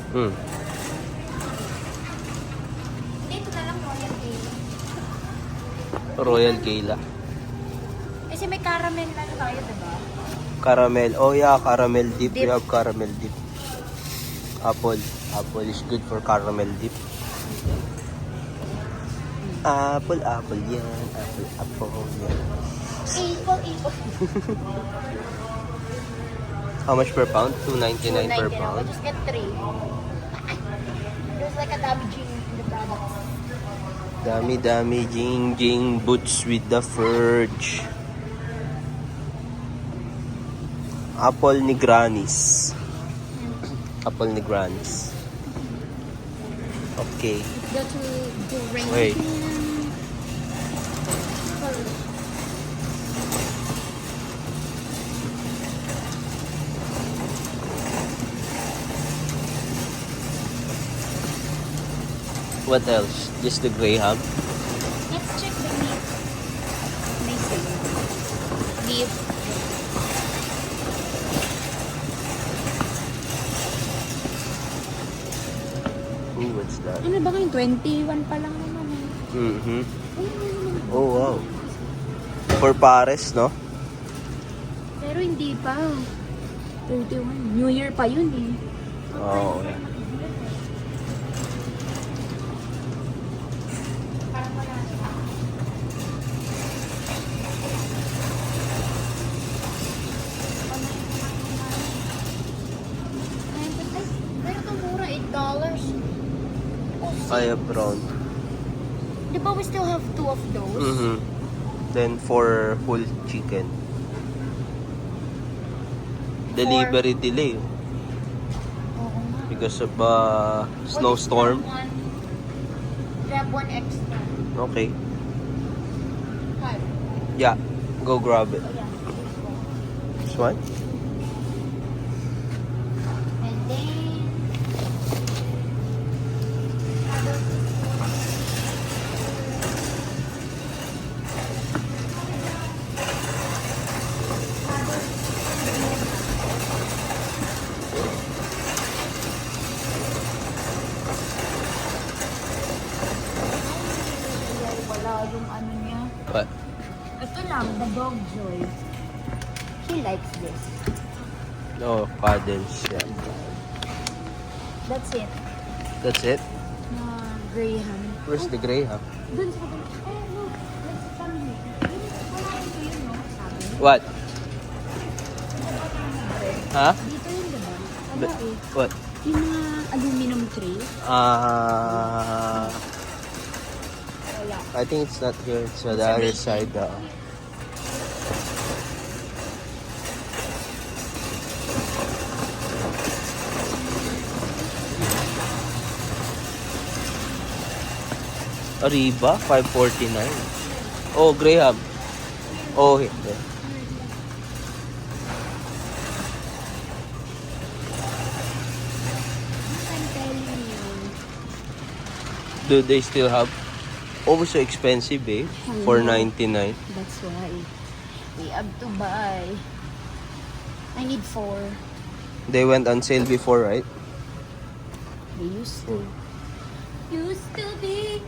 Hmm. Dito na lang Royal Gala. Royal Gala. Kasi may caramel na tayo, diba? Caramel. Oh yeah, caramel dip. We Dip. have caramel dip. Apple. Apple is good for caramel dip. Apple, apple yan. Apple, apple yan. Apple. How much per pound? $2.99 per We'll pound. just get 3. There's like a damaging in the product. Dami jing boots with the fudge. Apple ni Granny's. Apple ni Granny's. Okay. Go to Duranium. Wait. What else? Just the Graham? Let's check the meat. Amazing. Beef. Ooh, what's that? Ano ba ngayon? 21 pa lang naman eh. Mm-hmm. Oh, wow. For pares, no? Pero hindi pa. 31. New Year pa yun eh. Oh, okay. Pero ito mura, $8. Oh, I have brown. di ba we still have 2 of those? Mm-hmm. Then for whole chicken. Delivery delay Oo nga. because of snowstorm. Grab one extra. Okay. 5. Yeah. Go grab it. Oh, yeah. This one? And then... wala yung ano niya. What? Ito lang, the dog joy. He likes this. Oh, cuddles. Yeah. That's it. That's it? Na Graham. Where's the Graham? Dun sa kabila. Eh, look. Let's come here. Wala ko yun, no? Sabi. What? Huh? Dito yun, diba? Ano But, eh? what? Yung mga aluminum tray. Wala. I think it's not here. It's on the other side. Arriba, 549. Oh, Graham. Oh, here. I'm telling you. Do they still have? Oh, so expensive, eh? $4.99. That's why. We have to buy. I need 4. They went on sale before, right? They used to. Used to be.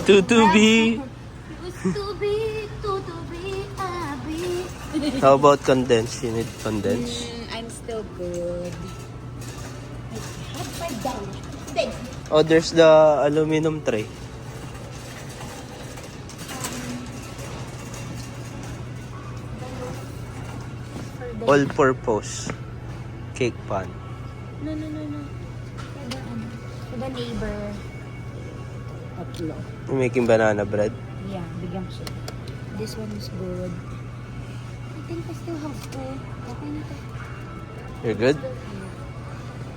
Tutubi. Used to be. To be. Abi. How about condensed? You need condensed? I'm still good. I have $5. Thanks. Oh, there's the aluminum tray. All-purpose cake pan. No. For the neighbor. Tatlo. You're making banana bread. Yeah, bigyan ko siya. This one is good. I think I still have 2. Okay na to. You're good?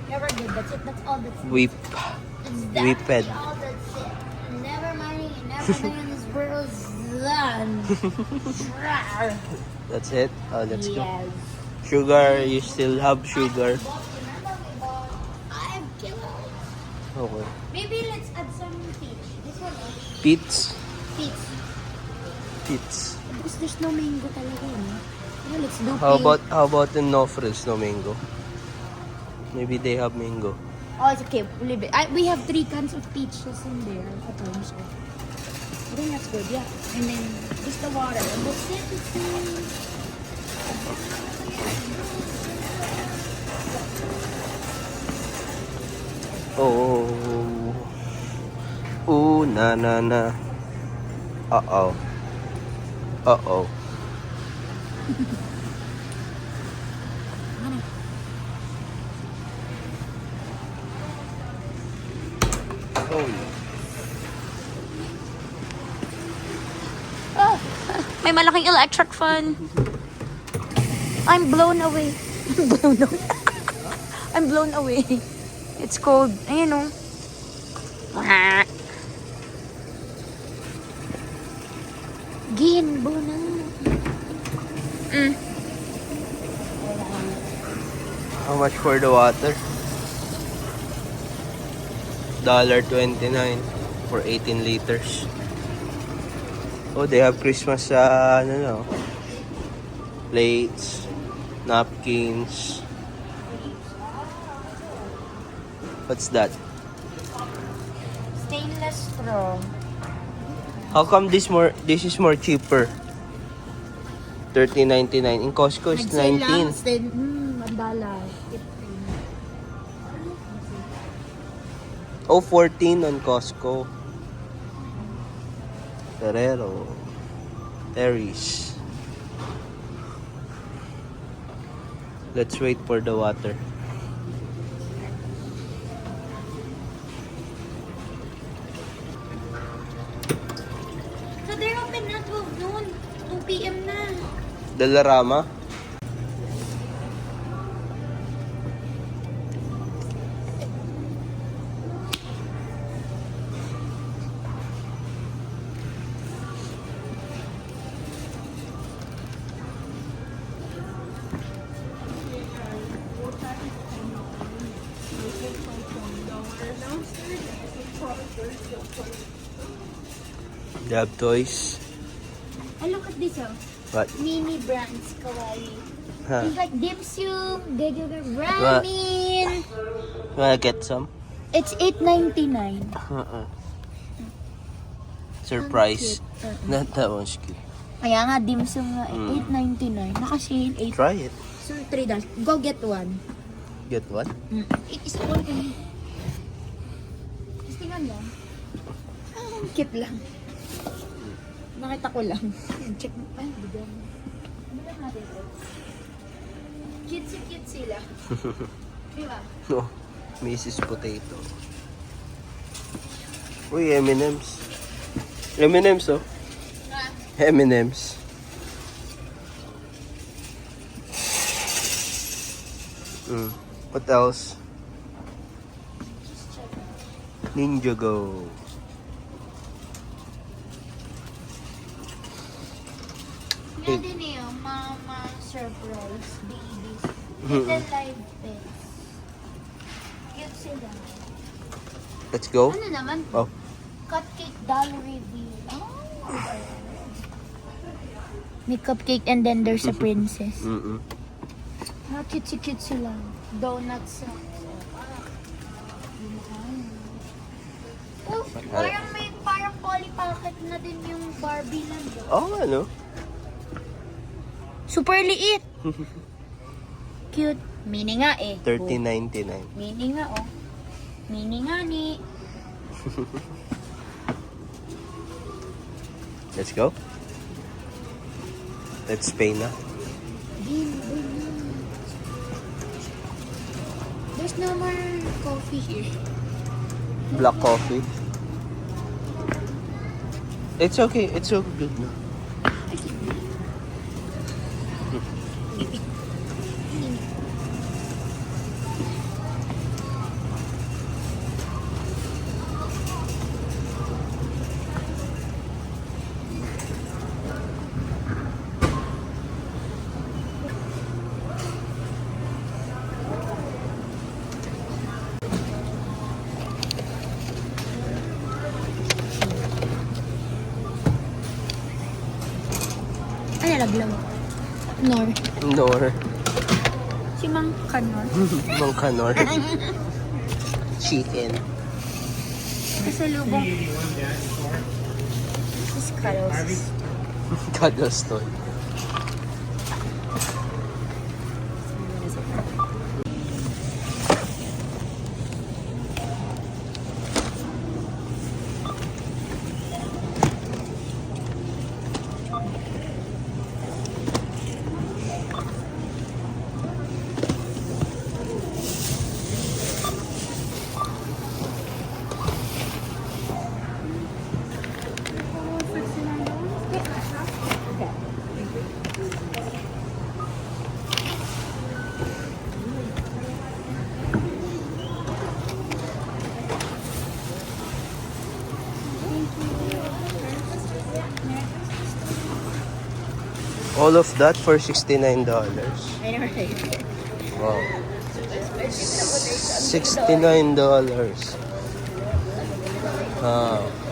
Never good. That's it. That's all that's it. Whip. That's Whipped. all that's it. Never mind. Everything in this world's done. That's it? Oh, let's go. Yes. Sugar, you still have sugar. Remember we bought 5 kilos. Okay. Maybe let's add some peach. This one is Peats? peach. Peats. Because there's no mango talaga, no? Yeah, let's do How pink. about the no frills, no mango? Maybe they have mango. Oh, it's okay. We'll leave it. We have 3 cans of peaches in there at home, so I think that's good. Yeah, and then just the water. And that's it. Oh. Ooh, na. Uh-oh. Uh-oh. Oh. Oh, may malaking electric fan. I'm blown away. I'm blown away. It's cold. Ayun o. Ginbo na. How much for the water? $1.29 for 18 liters. Oh, they have Christmas plates, napkins. What's that? Stainless straw. How come this is more cheaper? $13.99. In Costco it's $19. $1. Oh, $14 on Costco. Ferrero. Terry's. Let's wait for the water. So they're open na 12 noon. 2 p.m. na. Dalarama. They have toys. And look at this, oh. What? Mini brands, kawaii. Huh. It's like dim sum, regular ramen. Wanna get some? It's $8.99. Surprise. Not that one's cute. Kaya nga, dim sum nga, $8.99. Naka-shade, 8. Try it. So, $3. Go get one. Get what? Isa one ko. Just tingnan lang. Cute lang. Nakita ko lang. Check mo. Ay, bigyan mo. Ano lang natin ito? Cute sila. Diba? No. Mrs. Potato. Uy, M&M's. M&M's, oh. M&M's. What else? Ninjago. Yan din eh, oh, mama surprise babies. Little live pets. Cute sila. Let's go. Ano naman? Oh. Cupcake doll reveal. Oh. May cupcake and then there's a princess. Cute sila. Donuts. Oh, parang Polly Pocket na din yung Barbie lang. Oh, ano? Super liit. Cute. Mini nga eh. $13.99. Mini nga oh. Mini nga ni. Let's go. Let's pay na. There's no more coffee here. Black coffee. It's okay. It's so good na. Ano laglaw? Nor. Nor. Si Mang. Kanor. Mang kanor. Chicken. Kasi lubong. This is cuddles. Cuddles toy. All of that for $69. I know, right? Wow. $69. Wow.